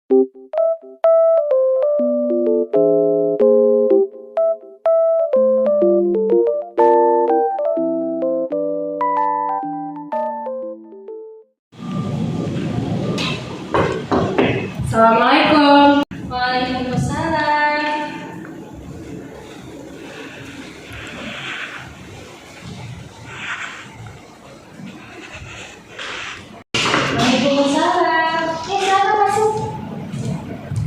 Assalamualaikum. Waalaikumsalam. Waalaikumsalam. Silakan masuk.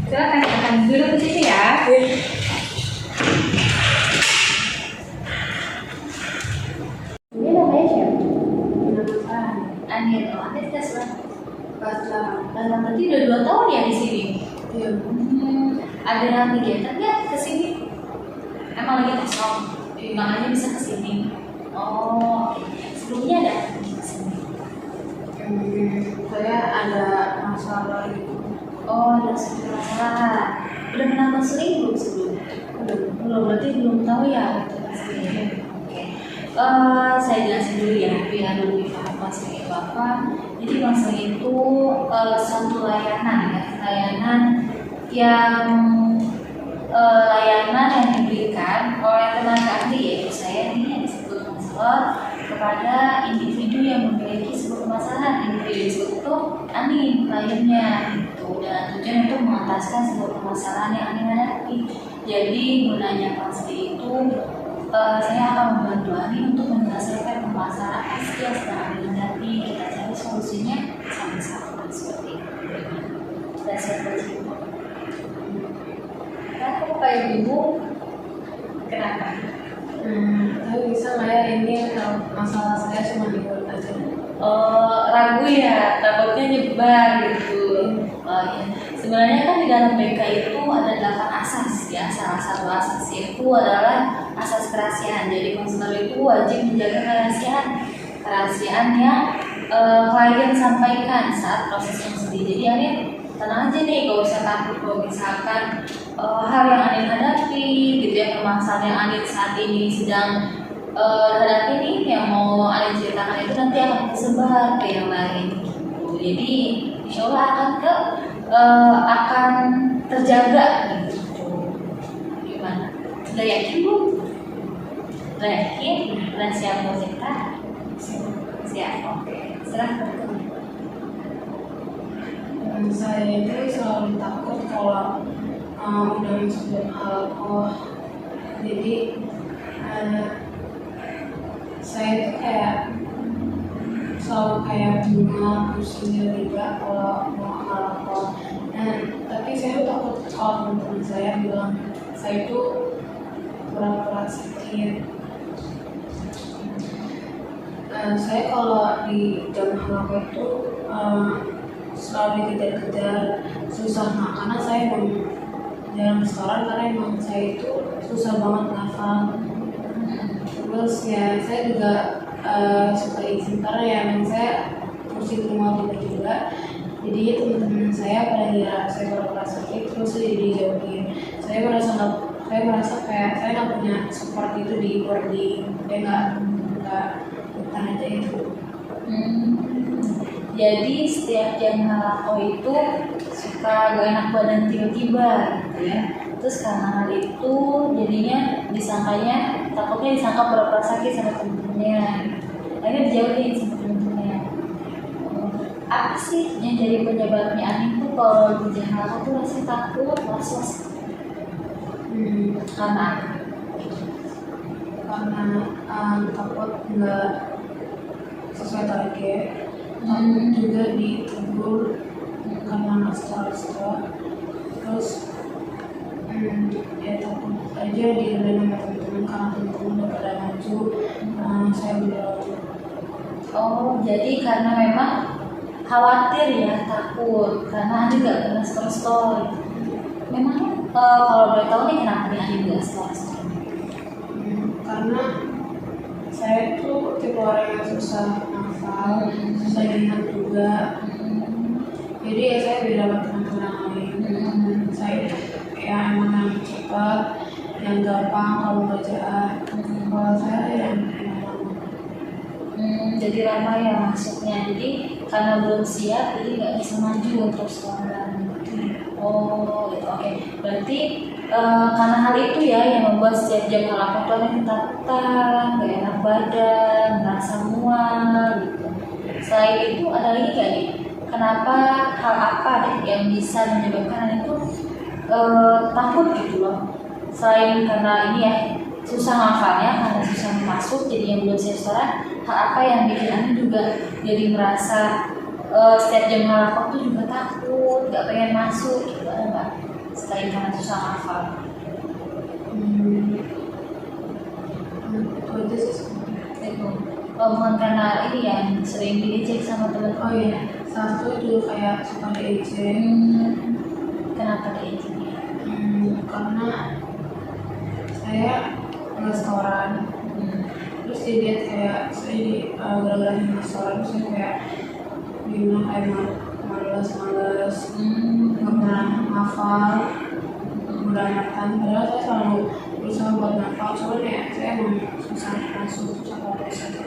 Silakan duduk di situ ya. Ini namanya siapa? Anit. Oh, Anit kelas berapa? Kelas 8. Berarti udah 2 tahun ya di sini. Iya. Ada kegiatan nggak ke sini? Emang lagi kosong, Iya. makanya bisa ke sini. Oh, sebelumnya ada ke sini. Saya ada masalah gitu. Oh, ada satu masalah. Udah pernah konseling belum sebelumnya? Belum, berarti belum tahu ya itu konseling. Oke. Saya jelasin dulu ya, biar lebih paham konseling itu apa. Jadi konseling itu suatu layanan ya, layanan yang diberikan oleh tenaga ahli, yaitu saya ini yang disebut konselor, kepada individu yang memiliki sebuah permasalahan. Individu disebut itu Ani, kliennya gitu, dan tujuan untuk mengataskan sebuah permasalahan yang Ani hadapi. Jadi gunanya konseling itu saya akan membantu Ani untuk menyelesaikan permasalahan yang sedang Ani hadapi. Kita cari solusinya sama-sama seperti itu. Dan saya bersyukur. Aku kayak ibu. Kenapa? Tapi bisa nggak ya ini kalau masalah saya cuma di mulut aja. Ragu ya, takutnya nyebar gitu. Ya. Sebenarnya kan di dalam BK itu ada 8 asas ya. Salah satu asas itu adalah asas kerahasiaan. Jadi konselor itu wajib menjaga kerahasiaan yang klien sampaikan saat proses konseling. Jadi Ani tenang aja nih, gak usah takut kalau misalkan hal yang Ani hadapi gitu ya, permasalahan yang Ani saat ini sedang hadapi nih, yang mau Ani ceritakan itu nanti akan tersebar ke yang lain gitu. Jadi insya Allah akan terjaga gitu. Gimana? Udah yakin bu? Udah yakin? Udah siap mau cerita? Siap, oke. Silahkan. Saya itu selalu takut kalau udah masuk dalam alkohol. Jadi saya itu kayak selalu kayak bunga pusing juga kalau mau alkohol. Tapi saya takut kalau teman-teman saya bilang saya itu pura-pura sakit. Saya kalau di jam alkohol itu selalu dikejar-kejar, susah. Nah, karena saya emang jarang restoran, karena emang saya itu susah banget ngafal. Terus ya saya juga suka izin karena ya emang saya mesti rumah juga. Jadi teman-teman saya pada kira saya pura-pura sakit, terus saya dijauhin. Saya merasa kayak saya nggak punya support itu di boarding. Saya nggak betah aja itu. Jadi setiap jam ngerokok itu suka gak enak badan tiba-tiba gitu ya. Terus karena hal itu jadinya takutnya disangka pura-pura sakit sama temen-temennya. Akhirnya dijauhin sama temen-temennya. Apa sih yang jadi penyebabnya Ani tuh kalau di jam ngerokok tuh rasanya takut, was-was? Karena Takut nggak sesuai target, takut juga ditegur karena nggak secara. Terus ya takut aja dirayain sama teman-teman karena teman-teman udah pada maju, saya belum. oh, jadi karena memang khawatir ya, takut karena Ani nggak pernah store. Memangnya kalau boleh tahu nih kenapa nih Ani nggak store? Karena saya tuh tipe orang yang susah nafal, susah ingat juga. Jadi ya saya beda sama teman-teman lain. Saya ya emang yang cepat, yang gampang kalau bacaan. Kalau saya yang lama. Jadi lama ya masuknya. Jadi karena belum siap, jadi nggak bisa maju untuk sekolah. Oh gitu, oke. Berarti karena hal itu ya yang membuat setiap jam halakot itu ada ketakutan, gak enak badan, merasa mual gitu. Selain itu ada lagi gak nih? Kenapa hal apa deh yang bisa menyebabkan itu takut gitu loh? Selain karena ini ya susah ngafalnya, karena susah masuk, jadi yang belum siap setoran. Hal apa yang bikin Anda juga jadi merasa setiap jam halakot tuh juga takut, gak pengen masuk gitu, ada nggak? Selain karena susah hafal. Itu aja sih sebenarnya. Itu bukan karena ini yang sering diejek sama Oh teman-teman. iya, satu dulu kayak suka diejek. Kenapa diejeknya? Karena saya restoran, terus dilihat kayak saya di gara-gara di restoran, terus saya kayak bilang kayak males, nggak pernah hafal, berangkatan. Padahal saya selalu berusaha buat hafal, cuman ya saya emang susah masuk, susah fokus aja.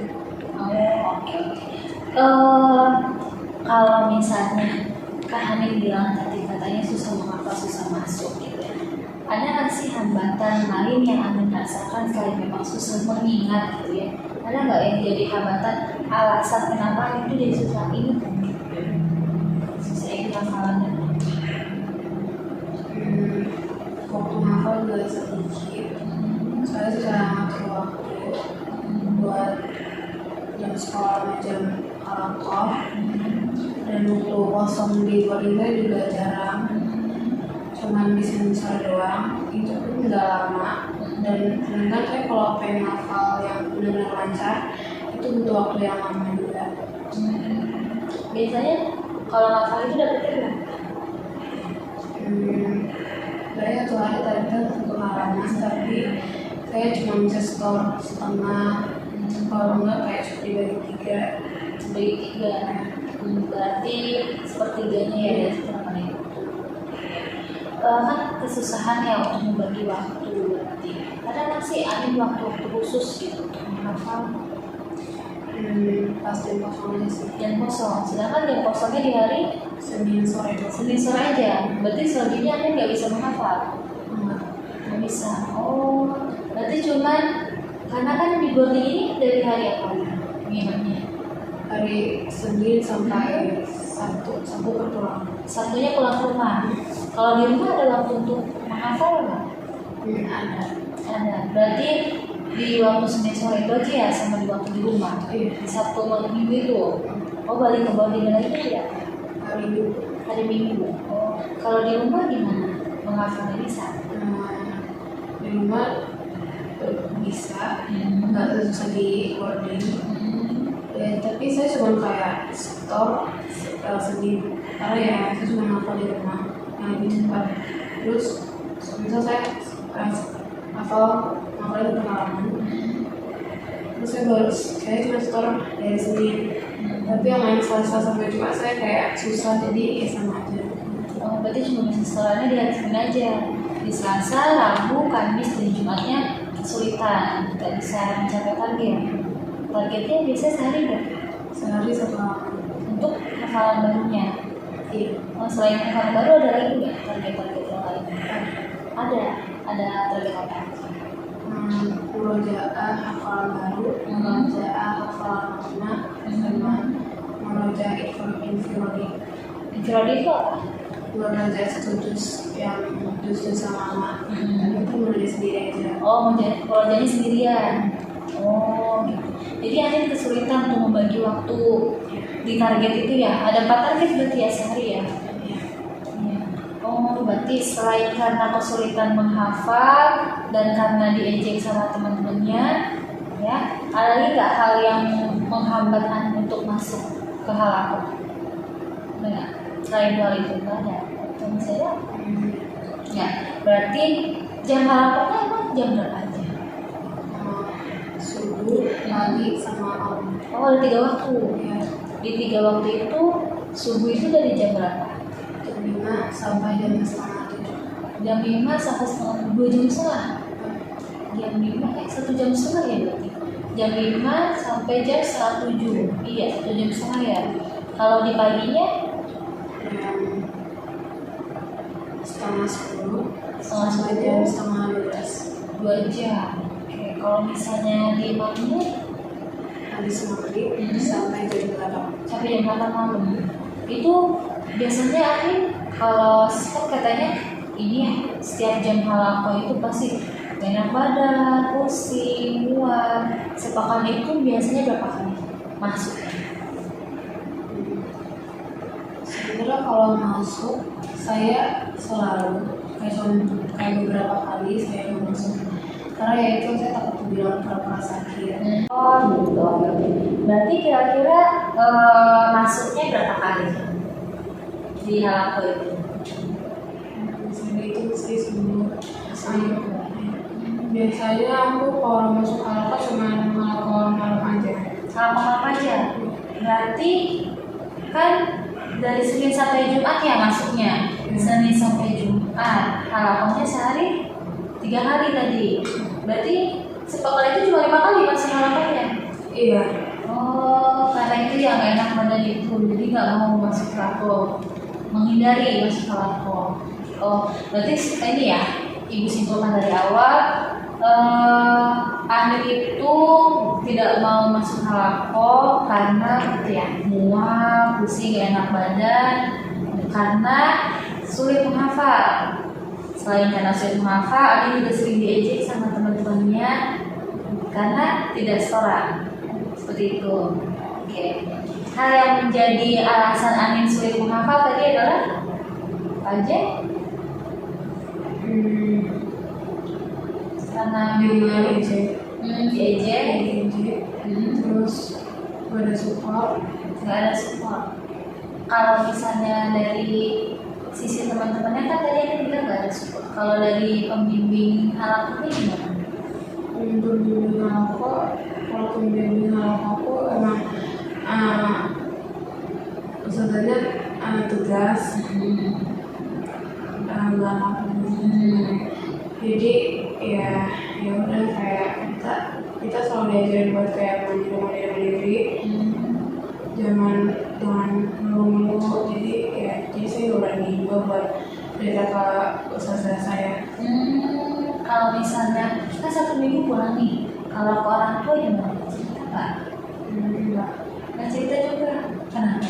Oh oke. Kalau misalnya Kak Hanin bilang tadi katanya susah menghafal, susah masuk gitu ya. Ada nggak sih hambatan lain yang Anda rasakan selain memang susah mengingat gitu ya? Ada nggak yang jadi hambatan alasan kenapa itu jadi susah ingat? Susah ingat hafalannya. Waktu hafal juga sedikit, saya susah ngatur waktu buat jam sekolah, jam kantor, dan waktu kosong di luar juga jarang, cuman bisa doang, itu pun nggak lama. Dan sedangkan saya kalau pengen hafal yang benar-benar lancar itu butuh waktu yang lama juga. Biasanya kalau hafal itu dapetnya berapa? Saya satu hari tadi kan satu halaman, tapi saya cuma bisa setor setengah, kalau enggak kayak dibagi tiga. Bagi tiga. Berarti sepertiganya ya dari setengah itu. Kan kesusahan ya untuk membagi waktu berarti. Ada nggak sih waktu khusus gitu untuk menghafal? Pas jam kosong aja sih. Jam kosong. Sedangkan jam kosongnya di hari Senin sore doang. Senin sore aja. Berarti selebihnya Anda nggak bisa menghafal. Nggak bisa. Oh, berarti cuman karena kan di boarding ini dari hari apa? Nginepnya? Hari Senin sampai Sabtu berpulang. Sabtunya pulang ke rumah. Kalau di rumah ada waktu untuk menghafal nggak? Ada. Ada. Berarti di waktu Senin sore itu aja ya, sama di waktu di rumah. Iya. Di Sabtu malam Minggu itu. Oh, balik ke boarding lagi tidak? Hari Minggu. Hari Minggu. Oh, kalau di rumah gimana? Menghafalnya bisa? Di rumah bisa, nggak susah di boarding. Ya, tapi saya cuma kayak store Senin, karena ya saya cuma hafal di rumah yang lebih cepat. Terus misal saya hafalnya pengalaman, terus saya cuma store dari Senin. Tapi yang lain Selasa sampai Jumat saya kayak susah, jadi ya sama aja. Oh, berarti cuma bisa setelahnya di hari Senin aja. Di Selasa, Rabu, Kamis, dan Jumatnya kesulitan, nggak bisa mencapai target. Targetnya biasanya sehari nggak? Sehari satu halaman. Untuk hafalan barunya. Iya. Oh, selain hafalan baru ada lagi nggak target-target yang lain? Ada target apa? Murojaah hafalan baru, murojaah hafalan lama, sama murojaah infirodi. Infirodi itu apa? Murojaah satu juz yang juz yang lama, tapi itu menulis sendiri aja. Oh, kalau jadi sendirian. Oh, gitu. Jadi ada kesulitan untuk membagi waktu di target itu ya. Ada 4 target berarti ya sehari ya. Iya. Oh, berarti selain karena kesulitan menghafal dan karena diejek sama teman-temannya, ya, ada lagi nggak hal yang menghambat Anda untuk masuk ke halakot? Enggak. Selain hal itu nggak ada. Atau masih ada? Ya, berarti jam halakotnya emang jam berapa aja? Subuh, pagi, sama malam. Oh, ada 3 waktu. Ya, Di 3 waktu itu subuh itu dari jam berapa? jam 5 sampai jam setengah 7. Jam 5 sampai setengah 2 jam setengah. Jam 5 1 jam setengah ya berarti. Jam 5 sampai jam setengah 7. Iya, 1 jam setengah ya. Kalau di paginya Jam setengah 10 Setengah sampai 10. jam setengah 12. 2 jam. Oke, kalau misalnya di imamnya Habis maghrib Mhm. sampai jam 8. sampai jam 8 malam. Itu biasanya Anin kalau kan katanya ini ya, setiap jam halaqah itu pasti gak enak badan, pusing, mual. Sepekan itu biasanya berapa kali masuk? Sebenarnya kalau masuk saya selalu kayak beberapa kali saya masuk, karena ya itu saya takut bilang pura-pura sakit. Oh gitu, oke. Berarti kira-kira masuknya berapa kali di halaqah itu? Misalnya itu sih semua. Biasanya aku kalau masuk halaqah cuma malam aja. Halaqah aja. Berarti kan dari Senin sampai Jumat ya masuknya. Senin sampai Jumat. Halaqahnya sehari 3 hari tadi. Berarti sepekan itu cuma 5 kali masuk halaqahnya. Iya. Oh, karena itu yang gak enak badan itu, jadi nggak mau masuk halaqah, menghindari masuk halaqah. Oh, berarti ini ya, ibu simpulkan dari awal. Anin itu tidak mau masuk halaqah karena gitu ya, mual, pusing, gak enak badan, karena sulit menghafal. Selain karena sulit menghafal, Anin juga sering diejek sama teman-temannya karena tidak setoran. Seperti itu. Oke. Hal yang menjadi alasan Anin sulit menghafal tadi adalah apa aja? Karena Diejek. diejek, Terus gak ada support. nggak ada support. Kalau misalnya dari sisi teman-temannya kan tadi Anin bilang nggak ada support. Kalau dari pembimbing halaqahnya gimana? Pembimbing halaqah, kalau pembimbing halaqah aku emang sebenarnya tugas nggak jadi ya udah kayak kita selalu diajarin buat kayak mandiri, jangan ngeluh, jadi saya nggak berani juga buat cerita ke ustazah saya. Kalau misalnya kita 1 minggu pulang nih, kalau ke orang tua gimana? Cerita nggak? Nggak cerita juga. Kenapa?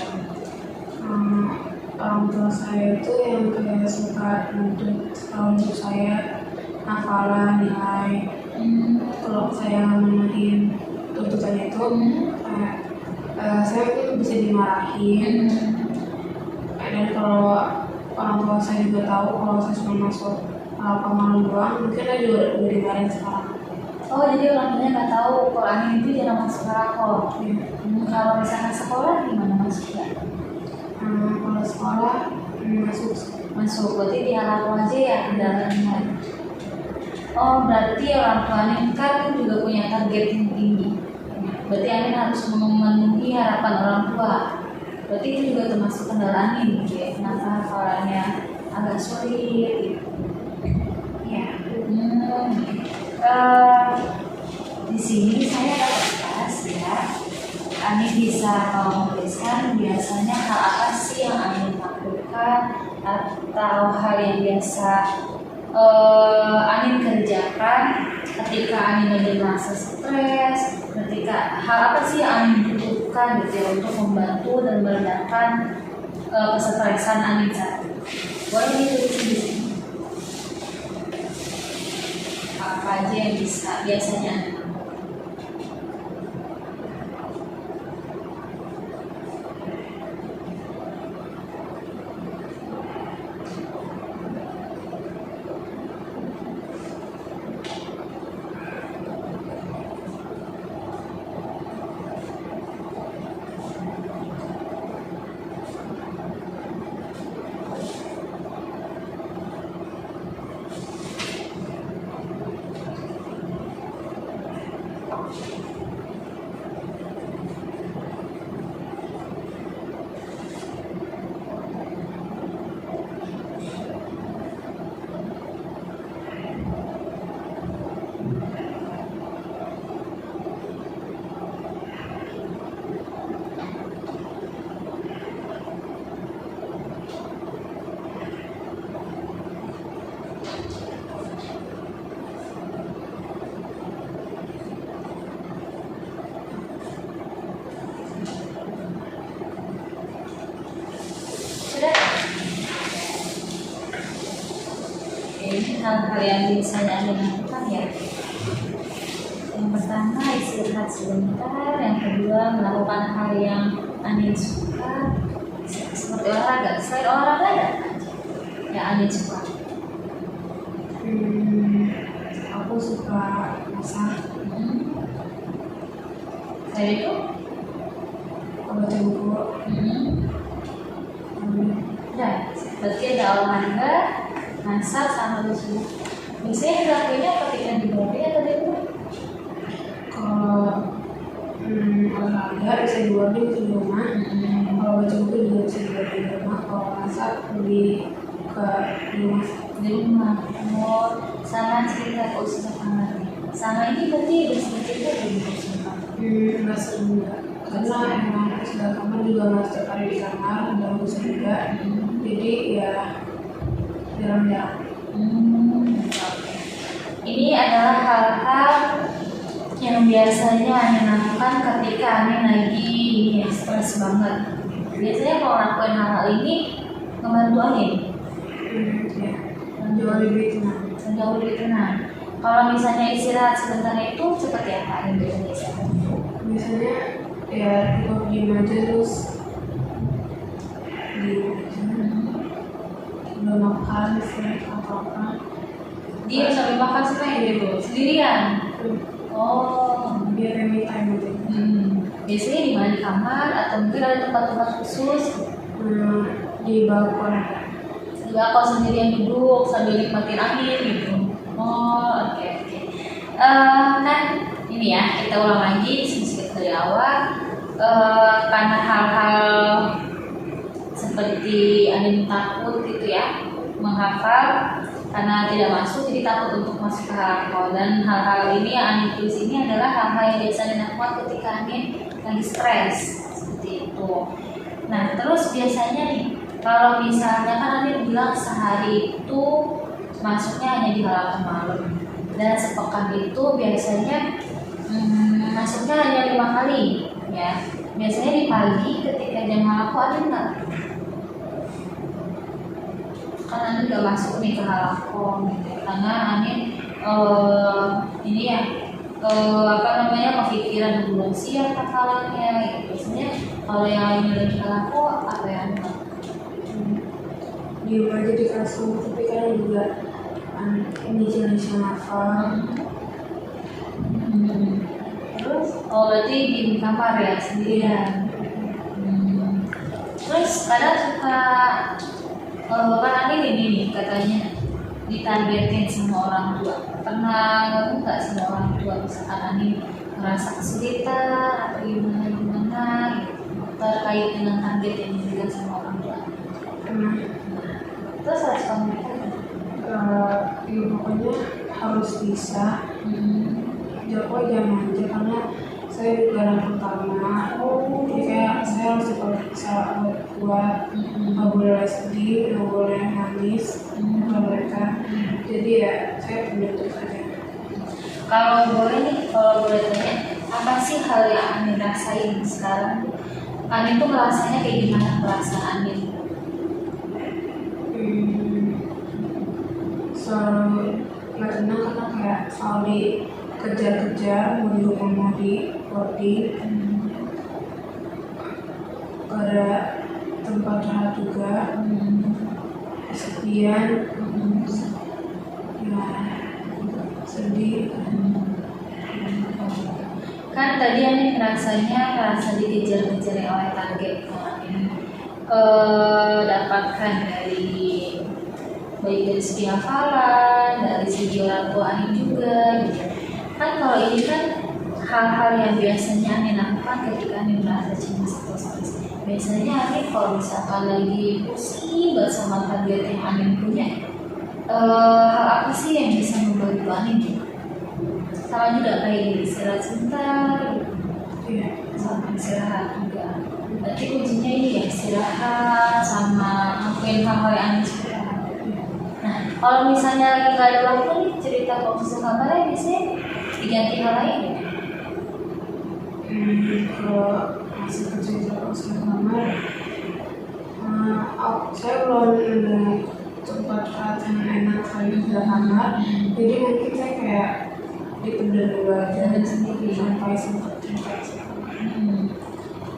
Orang tua saya itu yang kayak suka nuntut saya hafalan nilai. Kalau saya memenuhi tuntutannya itu saya mungkin bisa dimarahin. Dan kalau orang tua saya juga tahu kalau saya cuma masuk pemalu doang, mungkin dia juga udah dimarahin sekarang. Oh, jadi orang tuanya nggak tahu kalau Anin itu jarang masuk halaqah. Kalau misalkan sekolah gimana masuknya? Kalau sekolah Masuk, berarti di halaqah aja ya kendalanya. Oh, berarti orang tua Anin kan juga punya target yang tinggi. Berarti Anin harus memenuhi harapan orang tua. Berarti itu juga termasuk kendala Anin gitu ya. Kenapa hafalannya agak sulit gitu. Ya. Di sini saya dapat tes ya. Anin bisa menuliskan biasanya hal apa sih yang Anin lakukan atau hal yang biasa Anin kerjakan ketika Anin lagi merasa stres, ketika hal apa sih yang Anin butuhkan gitu ya untuk membantu dan meredakan kesetresan Anin saat itu. Boleh ditulis di sini. Apa aja yang bisa biasanya Anin lakukan? Jadi hal-hal yang biasanya Anda lakukan ya. Yang pertama istirahat sebentar, yang kedua melakukan hal yang Anda suka seperti olahraga. Selain olahraga ada apa aja yang Anda suka? Aku suka masak. Saya itu Baca buku. Udah, berarti ada olahraga, masak, sama lucu. Biasanya dilakuinnya ketika di mobil atau di rumah? Kalau olahraga bisa di luar, bisa di rumah. Kalau baca buku juga bisa di rumah. Kalau masak lebih ke di rumah. Di rumah. Oh, sama cerita usaha kamar. Sama ini berarti bercerita dari usaha kamar. Nggak sering juga. Karena emang sudah kamar juga nggak setiap hari di kamar, ada usaha juga. Jadi ya jarang-jarang. Oke. Ini adalah hal-hal yang biasanya Anda lakukan ketika Anda lagi ini stres banget. Biasanya kalau lakukan hal-hal ini ngebantu Anda Ya, jauh lebih tenang. jauh lebih tenang. Kalau misalnya istirahat sebentar itu seperti apa yang biasanya istirahat? Biasanya ya cukup diem aja terus diem aja. Udah makan, snack apa-apa. Dia sampai makan sampai gitu sendirian. Oh, Biar me time gitu. Biasanya di mana, di kamar atau mungkin ada tempat-tempat khusus? Di balkon. Juga kalau sendirian duduk sambil nikmatin angin gitu. Oh, oke. Kan ini ya, kita ulang lagi diskusi dari awal. Karena hal-hal seperti Anda takut gitu ya menghafal karena tidak masuk, jadi takut untuk masuk ke hafal. Dan hal-hal ini yang Anda tulis ini adalah hal-hal yang biasa Anda lakukan ketika Anda lagi stres seperti itu. Nah, terus biasanya nih kalau misalnya kan Anda bilang sehari itu masuknya hanya di halaman malam dan sepekan itu biasanya masuknya hanya 5 kali ya. Biasanya di pagi ketika jam halaku ada nggak? Karena Anda nggak masuk nih ke halakom gitu ya. Karena Anda ini ya kepikiran belum siap hafalannya gitu. Biasanya kalau yang lain lagi halaku apa yang Di rumah aja di kelas kamu, tapi kan juga ini jenis hafal. Terus berarti di kamar ya sendirian. Terus kadang suka kan ini nih katanya ditargetin sama orang tua. Pernah nggak sama orang tua misalkan ini merasa kesulitan atau gimana gitu, terkait dengan target yang diberikan sama orang tua? Terus harus kamu Ya pokoknya harus bisa. Jawab aja manja karena saya juga anak pertama. Jadi kayak saya harus bisa buat nggak boleh sedih, nggak boleh nangis, nggak boleh kan. Jadi ya saya menuntut aja. kalau boleh tanya, apa sih hal yang Anin rasain sekarang? Anin tuh ngerasanya kayak gimana perasaan Anin? Selalu nggak tenang karena kayak selalu dikejar-kejar, mau dihukum mau di ada tempat rahat juga, kesepian, ya sedih. Kan tadi Anin merasa dikejar-kejar oleh target yang Anin dapatkan baik dari segi hafalan, dari segi orang tua Anin juga gitu. Kan kalau ini kan hal-hal yang biasanya Anin lakukan ketika Anin merasa cemas atau stres. Biasanya Anin kalau misalkan lagi pusing banget sama target yang Anin punya, hal apa sih yang bisa membantu Anin gitu? Sama juga kayak istirahat sebentar, Iya. sama istirahat juga. Berarti kuncinya ini ya istirahat sama ngakuin hal-hal yang Anin suka. Nah, kalau misalnya lagi nggak ada waktu nih cerita fokus kabarnya biasanya diganti hal lain ya? Kalau masih kerja terus di kamar, saya belum ada tempat rahat yang enak kali istirahat. kamar. Jadi mungkin saya kayak dipendam dulu aja sendiri sampai sempat refleksi.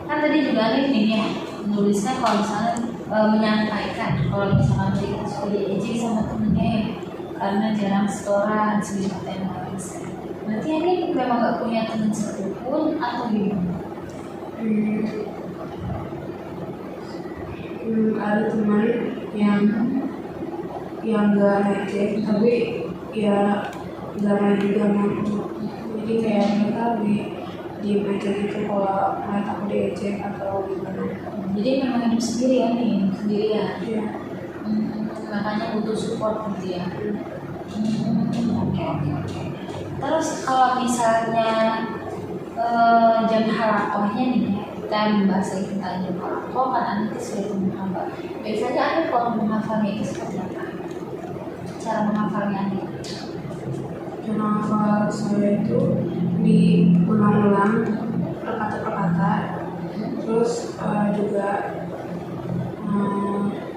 Kan tadi juga nih ya nulisnya kalau misalnya menyampaikan kalau misalkan dia suka diejek sama temennya ya, karena jarang setoran sedikit emosi. Berarti ini memang gak punya teman satupun atau gimana? Ada teman yang gak ngejek tapi ya gak main juga mampu. Jadi kayak mereka diem aja gitu kalau ngeliat aku diejek atau gimana. Jadi memang hidup sendiri ya nih, sendirian. Iya. Makanya butuh support gitu ya. Oke. Terus kalau misalnya jam halakohnya nih, kita membahas lagi tentang jam halakoh kan nanti sudah menghafal. Biasanya Anda kalau menghafalnya itu seperti apa? Cara menghafalnya nih? Cara hafal saya itu diulang-ulang perkata-perkata, terus juga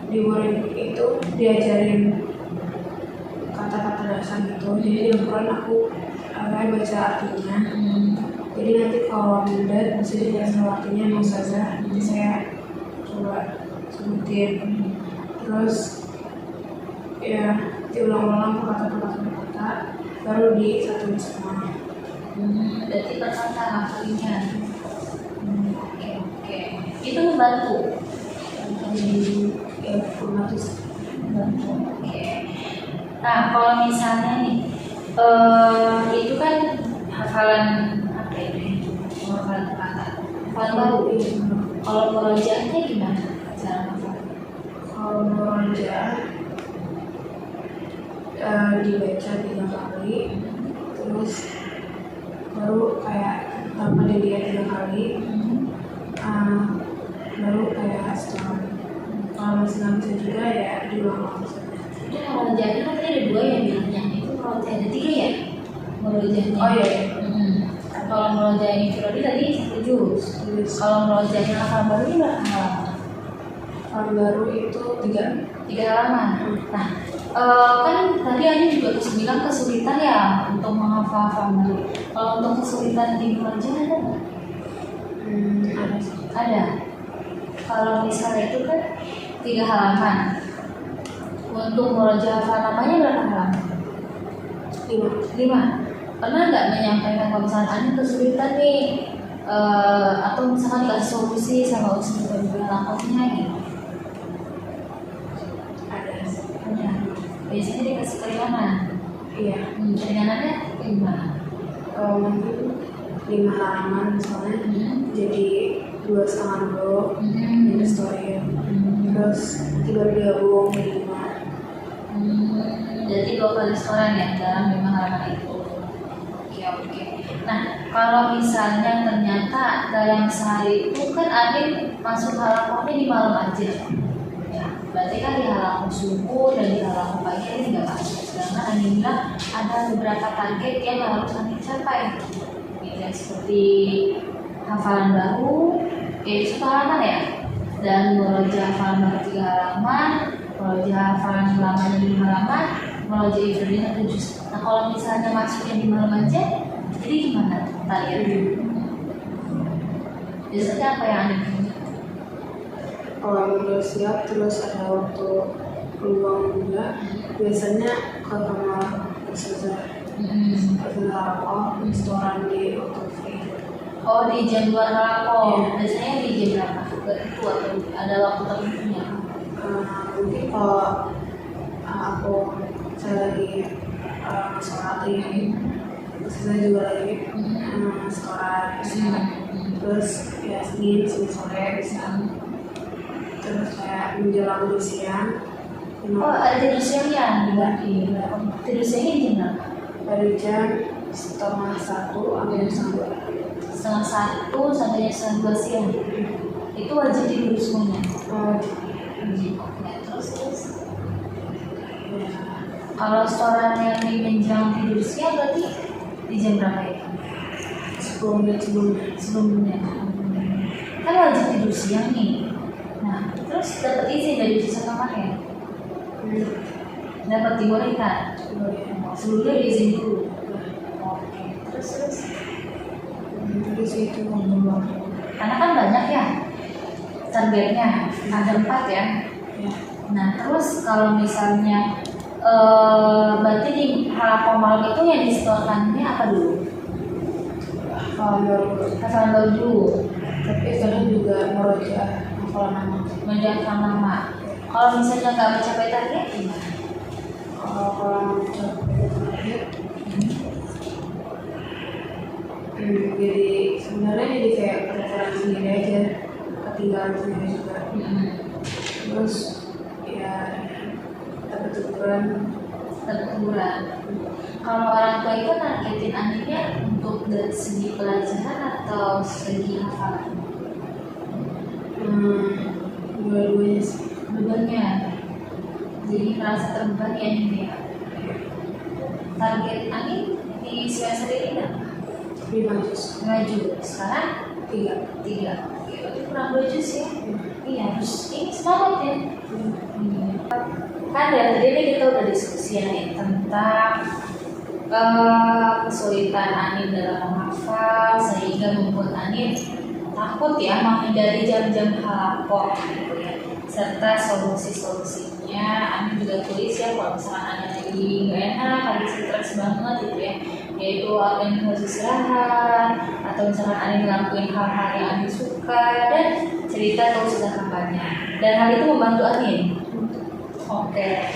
di murid itu diajarin kata-kata dasar gitu. Jadi di Al-Quran aku baca artinya. Jadi nanti kalau mudah bisa dijelasin artinya mau saja. Nanti saya coba sebutin. Terus ya diulang-ulang perkata-perkata baru disatuin semua. Berarti perkata hafalinnya. Oke. Itu membantu. Jadi ya otomatis Membantu. Oke. Nah kalau misalnya nih, itu kan hafalan apa ini? Hafalan kata. Hafalan baru. Kalau murojaahnya gimana cara hafal? Kalau murojaah dibaca 3 kali, terus baru kayak tanpa dilihat 3 kali, baru kayak setelah. Kalau masih nggak bisa juga ya diulang-ulang saja. Itu murojaahnya kan tadi ada 2 yang bilangnya, itu murojaah ada 3 ya? Murojaahnya. Oh iya. Kalau murojaah ini Firodi tadi 1 juz. Kalau murojaahnya hafal baru ini berapa halaman? Halaman baru itu 3 halaman. Nah, kan tadi Ani juga bilang kesulitan ya untuk menghafal halaman baru. Kalau untuk kesulitan di murojaah ada nggak? ada sih. Ada. Kalau misalnya itu kan 3 halaman. Untuk murojaah hafal namanya berapa halaman? 5. Pernah nggak menyampaikan kalau misalnya Ani kesulitan nih, atau misalkan dikasih solusi sama Ustaz lakunya gitu? Ada. Biasanya dikasih keringanan. Iya. Keringanannya gimana? Mungkin 5 halaman misalnya, jadi 2,5 dulu, jadi story. Terus 3 digabung jadi 5. Jadi 2 kali setoran ya dalam 5 halaman itu. Oke. Nah, kalau misalnya ternyata dalam sehari itu kan Adin masuk halakohnya di malam aja. Ya, berarti kan di halakoh subuh dan di halakoh pagi ini tidak masuk. Sedangkan Adin bilang ada beberapa target yang harus Adin capai. Gitu, seperti hafalan baru, itu 1 halaman ya. Dan murojaah hafalan baru 3 halaman, murojaah hafalan lamanya 5 halaman, murojaah ifradi 1 juz. Nah kalau misalnya masuknya di malam aja, jadi gimana kalian? Biasanya apa yang Anda punya? Kalau udah siap terus ada waktu luang juga, biasanya ke kamar Ustazah halakoh restoran di waktu free. Oh di jam 2 halakoh, Iya. biasanya di jam berapa? Itu atau ada waktu tertentunya? Mungkin kalau saya lagi sholat lagi, saya juga lagi sholat, terus ya Senin sore bisa, terus kayak menjelang siang. Oh ada tidur siangnya? Iya. Tidur siangnya di jam berapa? Dari jam 12:30 sampai jam 1:30. 1:30 sampai jam 2 siang. Itu wajib tidur semuanya. Wajib. Oke, terus. Ya, Kalau setoran yang di menjelang tidur siang berarti di jam berapa ya? 10 menit Sebelumnya. Kan wajib tidur siang nih. Nah, terus dapat izin dari jurusan kamar ya? dapat dibolehkan. Sebelumnya diizin dulu. Oke, terus Dari situ ngomong. karena kan banyak ya targetnya, ada 4 ya. Ya. Nah terus kalau misalnya berarti di halaman malam itu yang disetorkannya apa dulu? Hafalan baru dulu. Tapi kadang juga meroja hafalan nama. Menjadikan nama. Kalau misalnya nggak mencapai target gimana? Kalau mencapai jadi sebenarnya jadi kayak peraturan sendiri aja, ketinggalan sendiri juga. Terus ya dapat teguran. Kalau orang tua itu nargetin anaknya untuk dari segi pelajaran atau segi hafalan? Dua-duanya sih. Dua-duanya. Jadi merasa terbebani ya ini ya. Target Ani di semester ini berapa? 5 juz. 5 juz. Sekarang 3. 3. Oke, berarti kurang 2 juz ya. Iya, harus ini semangat ya. Kan dari tadi nih kita udah diskusi ya nih tentang kesulitan Anin dalam menghafal sehingga membuat Anin takut ya menghindari jam-jam halaqah gitu ya, serta solusi-solusinya Anin juga tulis ya kalau misalkan Anin lagi nggak enak, lagi stres banget gitu ya, yaitu Anin harus istirahat atau misalkan Anin ngelakuin hal-hal yang Anin suka dan cerita kesusahannya dan hal itu membantu Anin. Oke,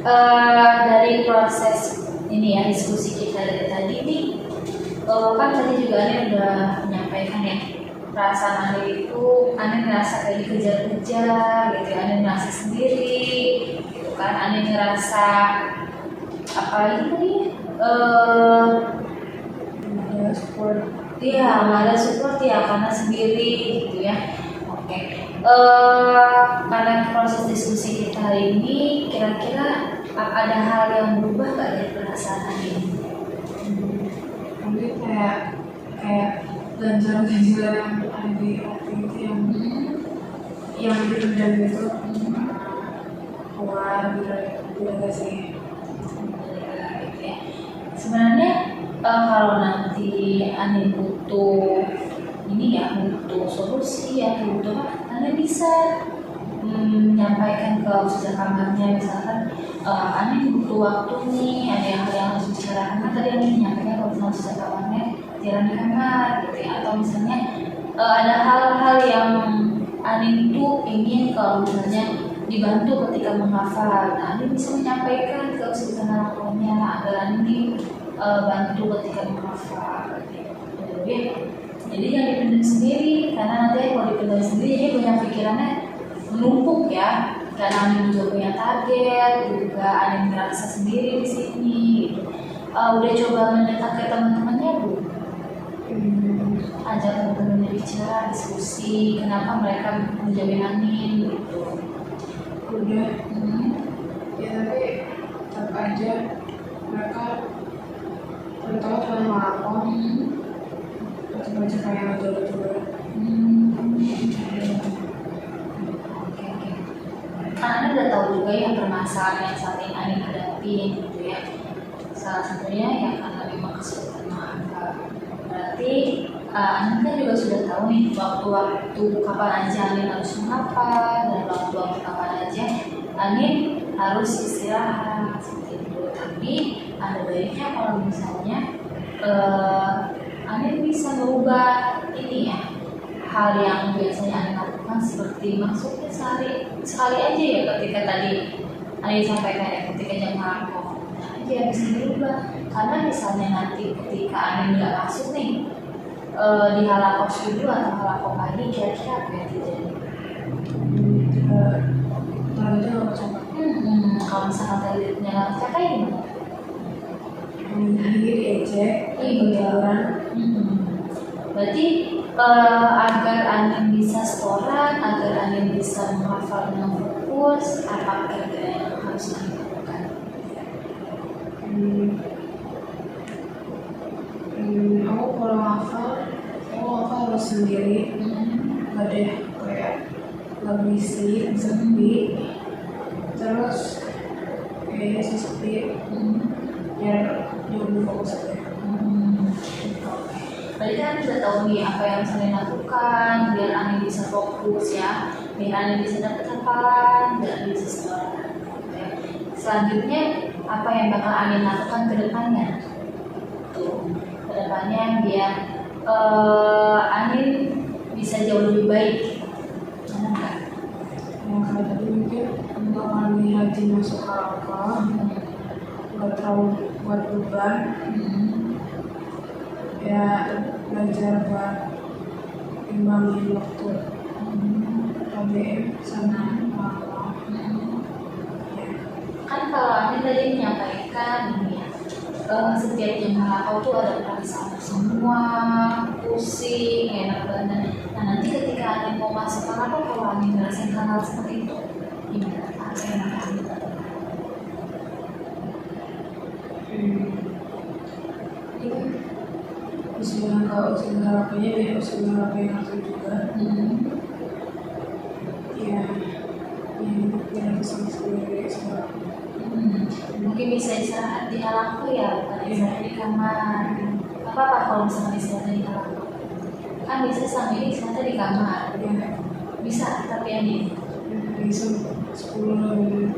nah dari proses ini ya diskusi kita dari tadi nih, kan tadi juga Anin udah menyampaikan ya perasaan Anin itu Anin ngerasa kayak dikejar-kejar gitu, Anin ngerasa sendiri, gitu kan, Anin ngerasa apa ini Ada support. iya nggak ada support ya karena sendiri gitu ya. Oke. Karena proses diskusi kita hari ini, kira-kira ada hal yang berubah nggak dari perasaan ini? Mungkin kayak ganjaran-ganjaran yang ada di hati itu yang dipendam itu keluar gitu gak sih? Sebenarnya kalau nanti Anin butuh ini ya, butuh solusi ya, butuh apa, Anin bisa menyampaikan ke ustazah kamarnya, misalkan Anin butuh waktu nih, ada hal yang harus bicarakan, kan tadi Anin menyampaikan ke ustazah kamarnya jalan di kamar gitu ya, atau misalnya ada hal-hal yang Anin tuh ingin kalau misalnya dibantu ketika menghafal, nah Anin bisa menyampaikan ke ustazah kamarnya agar Anin bantu ketika menghafal gitu ya. Jadi jangan dipendam sendiri, karena nanti kalau dipendam sendiri dia banyak pikirannya menumpuk ya, karena Anin juga punya target, juga Anin merasa sendiri di sini gitu. Udah coba mendekat ke teman-temannya Bu? Ajak teman-temannya bicara, diskusi, kenapa mereka menjamin Anin gitu. Udah. Ya tapi tetap aja mereka terutama cuma melapor baca-baca kayak betul-betul. Oke. Kan Anda udah tahu juga ya permasalahan yang saat ini Anin hadapi gitu ya. Salah satunya ya karena memang kesulitan menghafal. Berarti Anin kan juga sudah tahu nih waktu-waktu kapan aja Anin harus menghafal dan waktu-waktu kapan aja Anin harus istirahat seperti itu. Tapi ada baiknya kalau misalnya Anin bisa merubah ini ya, hal yang biasanya Anin lakukan seperti maksudnya sekali aja ya ketika tadi Anin sampaikan ya ketika jam halaqah, nah aja bisa dirubah, karena misalnya nanti ketika Anin nggak masuk nih di halaqah subuh atau halaqah pagi, kira-kira apa yang terjadi? Targetnya nggak tercapai. Kalau misalkan targetnya nggak tercapai gimana? Ini diejek, berjalan. Berarti agar Anin bisa setoran, agar Anin bisa menghafal dengan fokus, apa kira-kira yang harus Anin lakukan? Aku kalau hafal harus sendiri. Gak ada kayak nggak bisa sepi. Terus aja sih sepi. Ya jangan fokus aja. Berarti kan sudah tahu nih apa yang harus Anin lakukan biar Anin bisa fokus ya, biar Anin bisa dapat hafalan, biar Anin bisa sekolah. Oke. Selanjutnya apa yang bakal Anin lakukan ke depannya? Tuh, ke depannya biar Anin bisa jauh lebih baik. Mana enggak? Yang kayak tadi mungkin untuk mengalami haji masuk Arafah, nggak terlalu buat beban. Ya belajar buat imbangin waktu KBM sama Arafah. Ya. Kan kalau Anin tadi menyampaikan ini ya, setiap jam halakau tuh ada perasaan semua, pusing, enak badan. Nah nanti ketika Anin mau masuk halakau, kalau Anin ngerasain hal-hal seperti itu, gimana? Apa yang akan Anin lakukan? Usia kalau usia harapannya beda usia harapan yang aku juga. Ya, yang bisa sendiri sama. Mungkin bisa istirahat di halakau ya, bukan istirahat di kamar. Apa kalau misalnya istirahat di halakau? Kan bisa sambil istirahat di kamar. Ya, Bisa, tapi Anin bisa 10 menit.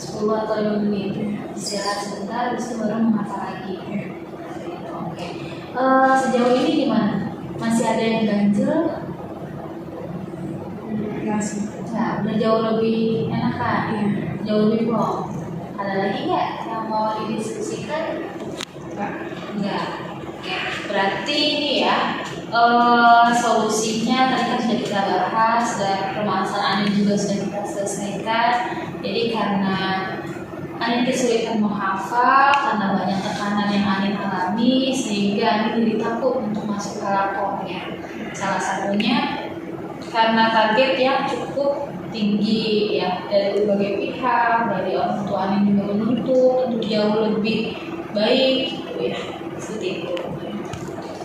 10 atau 5 menit istirahat sebentar, habis itu baru menghafal lagi. Oke. Sejauh ini gimana? Masih ada yang ganjel? Ya sih. Nah, udah jauh lebih enak kan? Iya. Jauh lebih plong. Ada lagi nggak yang mau didiskusikan? Enggak. Oke. Berarti ini ya solusinya tadi kan sudah kita bahas dan permasalahan ini juga sudah kita selesaikan. Jadi karena Anin kesulitan menghafal karena banyak tekanan yang Anin alami sehingga Anin jadi takut untuk masuk halakau ya. Salah satunya karena target yang cukup tinggi ya dari berbagai pihak, dari orang tua Anin juga menuntut untuk jauh lebih baik gitu ya, seperti itu.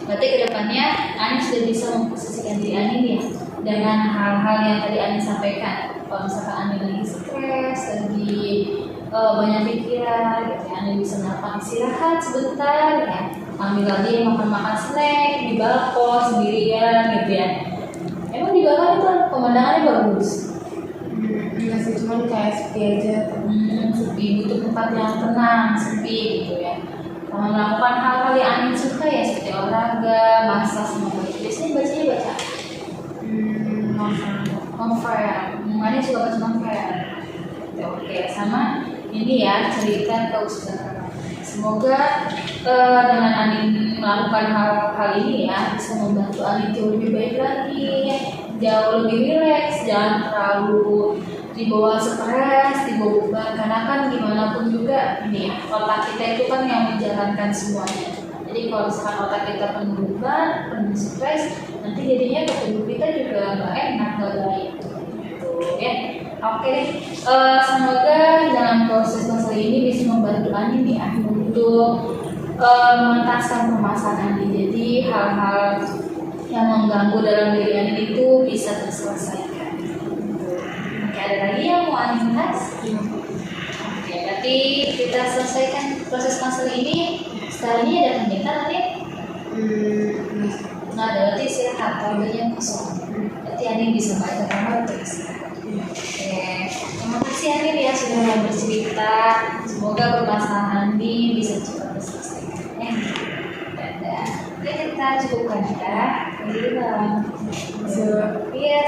Berarti kedepannya Anin sudah bisa memposisikan diri Anin ya dengan hal-hal yang tadi Anin sampaikan. Kalau misalkan Anin lagi stres, lagi banyak pikiran, gitu ya, Anin bisa melakukan istirahat sebentar ya, ambil lagi makan-makan snack di balkon sendirian gitu ya. Emang di balkon itu pemandangannya bagus. Enggak sih, cuman kayak sepi aja. Sepi, butuh tempat yang tenang, sepi gitu ya. Kalau melakukan hal-hal yang Anin suka ya seperti olahraga, masak sama baca. Biasanya bacanya baca novel. Anin suka baca novel. Oke, sama ini ya cerita ke Ustazah. Semoga dengan Anin melakukan hal-hal ini ya bisa membantu Anin jauh lebih baik lagi, jauh lebih rileks, jangan terlalu dibawa stres, dibawa beban, karena kan gimana pun juga ini ya otak kita itu kan yang menjalankan semuanya. Jadi kalau misalkan otak kita penuh beban, penuh stres, nanti jadinya tubuh kita juga nggak enak, nggak baik. Gitu ya. Oke, semoga dalam proses masalah ini bisa membantu Anin ya untuk mengentaskan permasalahan ini. Jadi hal-hal yang mengganggu dalam diri Anin itu bisa terselesaikan. Oke, ada lagi yang mau Anin bahas? Oke, berarti kita selesaikan proses konseling ini. Setelah ini ada kegiatan Anin? Nggak ada, berarti istirahat, waktunya kosong. Berarti Anin bisa balik ke kamar untuk istirahat. Oke, terima kasih Anin ya sudah mau bercerita. Semoga permasalahan ini bisa cepat terselesaikan. Dadah. Oke, kita cukupkan ya. Iya.